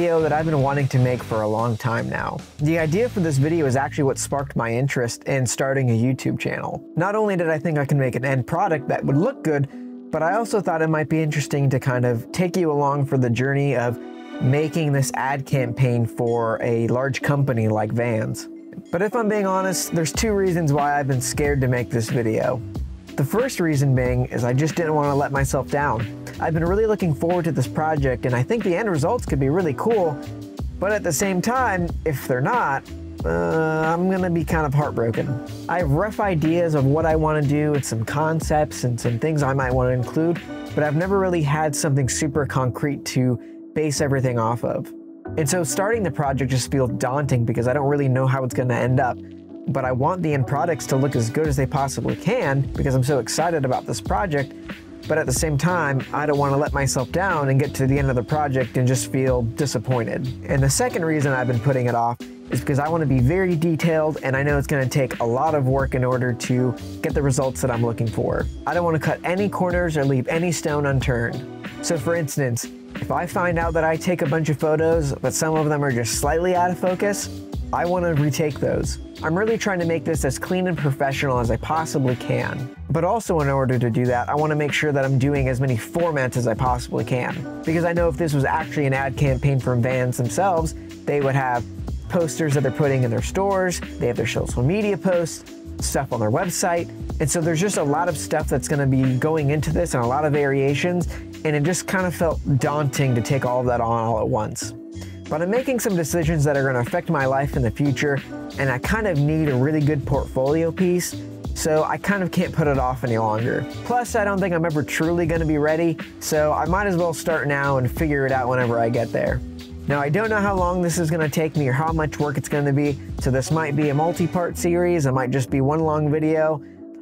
video that I've been wanting to make for a long time now. The idea for this video is actually what sparked my interest in starting a YouTube channel. Not only did I think I can make an end product that would look good, but I also thought it might be interesting to kind of take you along for the journey of making this ad campaign for a large company like Vans. But if I'm being honest, there's two reasons why I've been scared to make this video. The first reason being is I just didn't want to let myself down. I've been really looking forward to this project and I think the end results could be really cool, but at the same time, if they're not, I'm gonna be kind of heartbroken. I have rough ideas of what I want to do and some concepts and some things I might want to include, but I've never really had something super concrete to base everything off of. And so starting the project just feels daunting because I don't really know how it's going to end up. But I want the end products to look as good as they possibly can because I'm so excited about this project. But at the same time, I don't want to let myself down and get to the end of the project and just feel disappointed. And the second reason I've been putting it off is because I want to be very detailed and I know it's going to take a lot of work in order to get the results that I'm looking for. I don't want to cut any corners or leave any stone unturned. So for instance, if I find out that I take a bunch of photos, but some of them are just slightly out of focus, I want to retake those. I'm really trying to make this as clean and professional as I possibly can. But also in order to do that, I want to make sure that I'm doing as many formats as I possibly can. Because I know if this was actually an ad campaign from Vans themselves, they would have posters that they're putting in their stores, they have their social media posts, stuff on their website. And so there's just a lot of stuff that's going to be going into this and a lot of variations. And it just kind of felt daunting to take all of that on all at once. But I'm making some decisions that are going to affect my life in the future, and I kind of need a really good portfolio piece, so I kind of can't put it off any longer. Plus, I don't think I'm ever truly going to be ready, so I might as well start now and figure it out whenever I get there. Now, I don't know how long this is going to take me or how much work it's going to be, so this might be a multi-part series, it might just be one long video.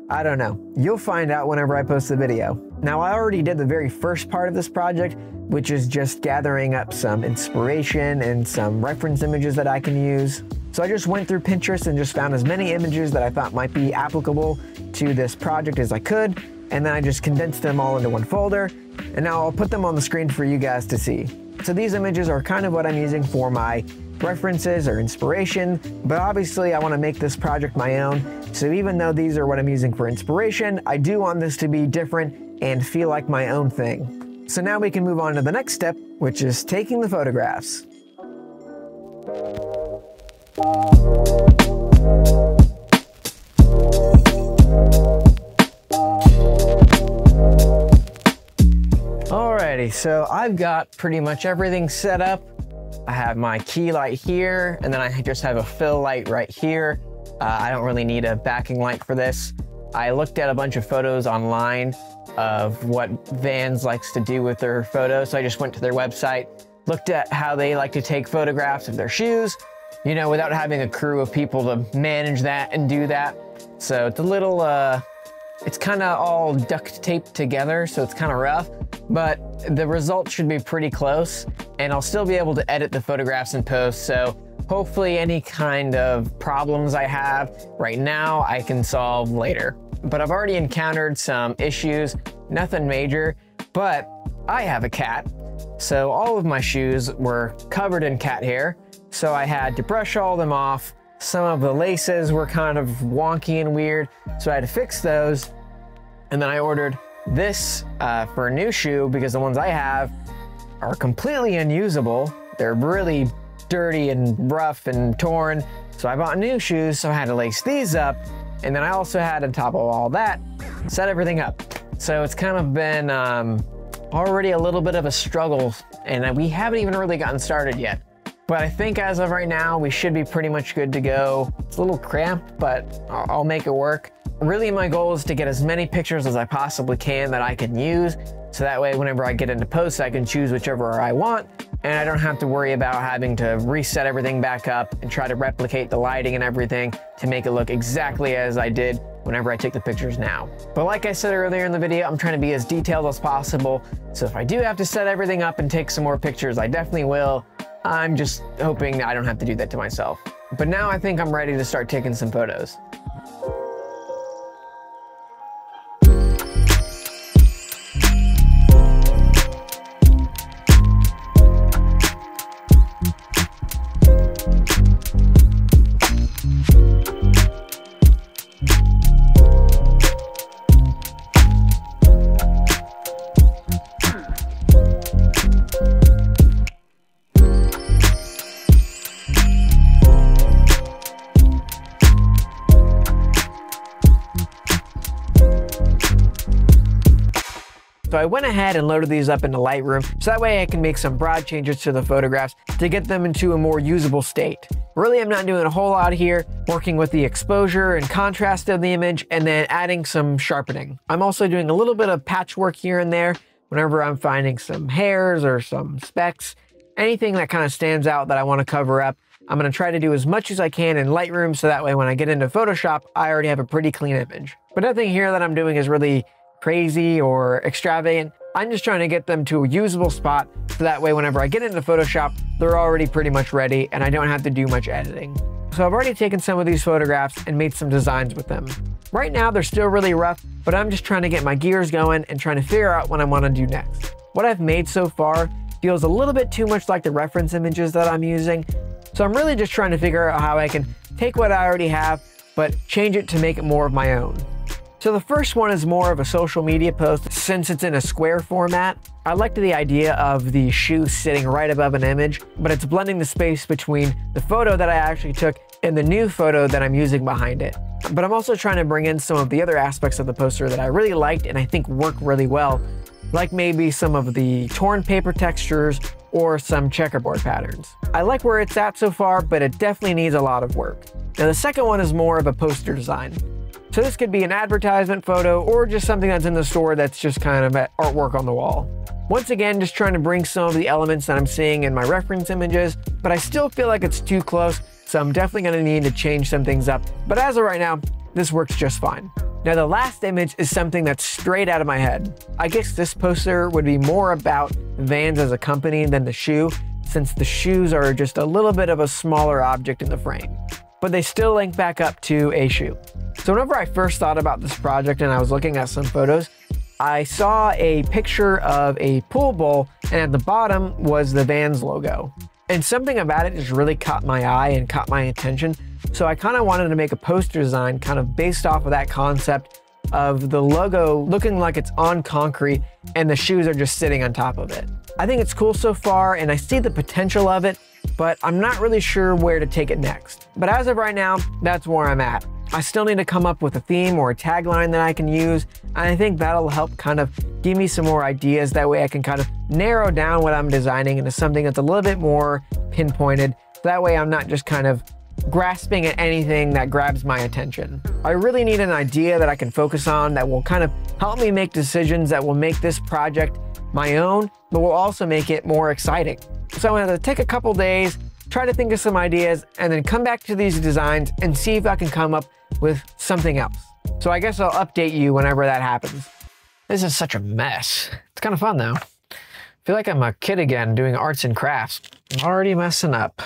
I don't know. You'll find out whenever I post the video. Now, I already did the very first part of this project, which is just gathering up some inspiration and some reference images that I can use. So I just went through Pinterest and just found as many images that I thought might be applicable to this project as I could, and then I just condensed them all into one folder, and now I'll put them on the screen for you guys to see. So these images are kind of what I'm using for my references or inspiration, but obviously I want to make this project my own. So even though these are what I'm using for inspiration, I do want this to be different and feel like my own thing. So now we can move on to the next step, which is taking the photographs. Alrighty, so I've got pretty much everything set up. I have my key light here, and then I just have a fill light right here. I don't really need a backing light for this. I looked at a bunch of photos online of what Vans likes to do with their photos, so I just went to their website, looked at how they like to take photographs of their shoes, you know, without having a crew of people to manage that and do that. So it's a little, it's kind of all duct taped together, so it's kind of rough, but the results should be pretty close, and I'll still be able to edit the photographs in post, so hopefully any kind of problems I have right now, I can solve later. But I've already encountered some issues, nothing major, but I have a cat, so all of my shoes were covered in cat hair, so I had to brush all of them off. Some of the laces were kind of wonky and weird, so I had to fix those. And then I ordered this for a new shoe because the ones I have are completely unusable. They're really dirty and rough and torn. So I bought new shoes, so I had to lace these up. And then I also had, on top of all that, set everything up. So it's kind of been already a little bit of a struggle, and we haven't even really gotten started yet. But I think as of right now, we should be pretty much good to go. It's a little cramped, but I'll make it work. Really, my goal is to get as many pictures as I possibly can that I can use, so that way whenever I get into post, I can choose whichever I want, and I don't have to worry about having to reset everything back up and try to replicate the lighting and everything to make it look exactly as I did whenever I take the pictures now. But like I said earlier in the video, I'm trying to be as detailed as possible, so if I do have to set everything up and take some more pictures, I definitely will. I'm just hoping I don't have to do that to myself. But now I think I'm ready to start taking some photos. So I went ahead and loaded these up into Lightroom so that way I can make some broad changes to the photographs to get them into a more usable state. Really, I'm not doing a whole lot here, working with the exposure and contrast of the image and then adding some sharpening. I'm also doing a little bit of patchwork here and there whenever I'm finding some hairs or some specks, anything that kind of stands out that I want to cover up. I'm going to try to do as much as I can in Lightroom so that way when I get into Photoshop, I already have a pretty clean image. But nothing here that I'm doing is really crazy or extravagant. I'm just trying to get them to a usable spot so that way whenever I get into Photoshop, they're already pretty much ready and I don't have to do much editing. So I've already taken some of these photographs and made some designs with them. Right now, they're still really rough, but I'm just trying to get my gears going and trying to figure out what I want to do next. What I've made so far feels a little bit too much like the reference images that I'm using. So I'm really just trying to figure out how I can take what I already have, but change it to make it more of my own. So the first one is more of a social media post since it's in a square format. I liked the idea of the shoe sitting right above an image, but it's blending the space between the photo that I actually took and the new photo that I'm using behind it. But I'm also trying to bring in some of the other aspects of the poster that I really liked and I think work really well, like maybe some of the torn paper textures or some checkerboard patterns. I like where it's at so far, but it definitely needs a lot of work. Now the second one is more of a poster design. So this could be an advertisement photo or just something that's in the store that's just kind of artwork on the wall. Once again, just trying to bring some of the elements that I'm seeing in my reference images, but I still feel like it's too close, so I'm definitely going to need to change some things up. But as of right now, this works just fine. Now the last image is something that's straight out of my head. I guess this poster would be more about Vans as a company than the shoe, since the shoes are just a little bit of a smaller object in the frame. But they still link back up to a shoe. So whenever I first thought about this project and I was looking at some photos, I saw a picture of a pool bowl and at the bottom was the Vans logo. And something about it just really caught my eye and caught my attention. So I kind of wanted to make a poster design kind of based off of that concept of the logo looking like it's on concrete and the shoes are just sitting on top of it. I think it's cool so far and I see the potential of it, but I'm not really sure where to take it next. But as of right now, that's where I'm at. I still need to come up with a theme or a tagline that I can use, and I think that'll help kind of give me some more ideas. That way I can kind of narrow down what I'm designing into something that's a little bit more pinpointed. That way I'm not just kind of grasping at anything that grabs my attention. I really need an idea that I can focus on that will kind of help me make decisions that will make this project my own, but will also make it more exciting. So I'm going to take a couple days, try to think of some ideas, and then come back to these designs and see if I can come up with something else. So I guess I'll update you whenever that happens. This is such a mess. It's kind of fun though. I feel like I'm a kid again doing arts and crafts. I'm already messing up.